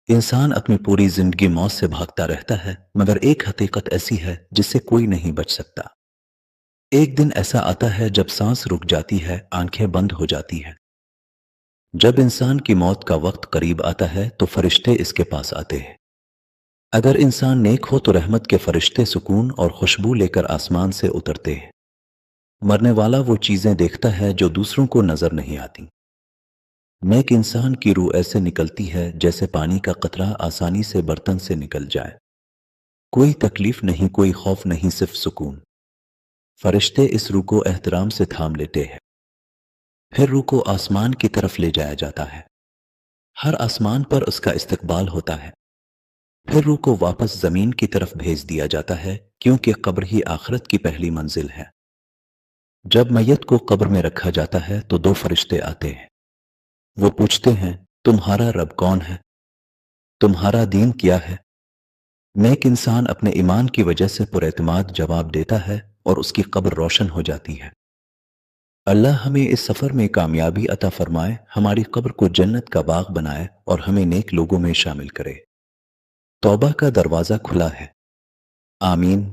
انسان اپنی پوری زندگی موت سے بھاگتا رہتا ہے، مگر ایک حقیقت ایسی ہے جس سے کوئی نہیں بچ سکتا۔ ایک دن ایسا آتا ہے جب سانس رک جاتی ہے، آنکھیں بند ہو جاتی ہیں۔ جب انسان کی موت کا وقت قریب آتا ہے تو فرشتے اس کے پاس آتے ہیں۔ اگر انسان نیک ہو تو رحمت کے فرشتے سکون اور خوشبو لے کر آسمان سے اترتے ہیں۔ مرنے والا وہ چیزیں دیکھتا ہے جو دوسروں کو نظر نہیں آتی۔ نیک انسان کی روح ایسے نکلتی ہے جیسے پانی کا قطرہ آسانی سے برتن سے نکل جائے۔ کوئی تکلیف نہیں، کوئی خوف نہیں، صرف سکون۔ فرشتے اس روح کو احترام سے تھام لیتے ہیں۔ پھر روح کو آسمان کی طرف لے جایا جاتا ہے۔ ہر آسمان پر اس کا استقبال ہوتا ہے۔ پھر روح کو واپس زمین کی طرف بھیج دیا جاتا ہے، کیونکہ قبر ہی آخرت کی پہلی منزل ہے۔ جب میت کو قبر میں رکھا جاتا ہے تو دو فرشتے آتے ہیں۔ وہ پوچھتے ہیں، تمہارا رب کون ہے؟ تمہارا دین کیا ہے؟ نیک انسان اپنے ایمان کی وجہ سے پراعتماد جواب دیتا ہے اور اس کی قبر روشن ہو جاتی ہے۔ اللہ ہمیں اس سفر میں کامیابی عطا فرمائے، ہماری قبر کو جنت کا باغ بنائے اور ہمیں نیک لوگوں میں شامل کرے۔ توبہ کا دروازہ کھلا ہے۔ آمین۔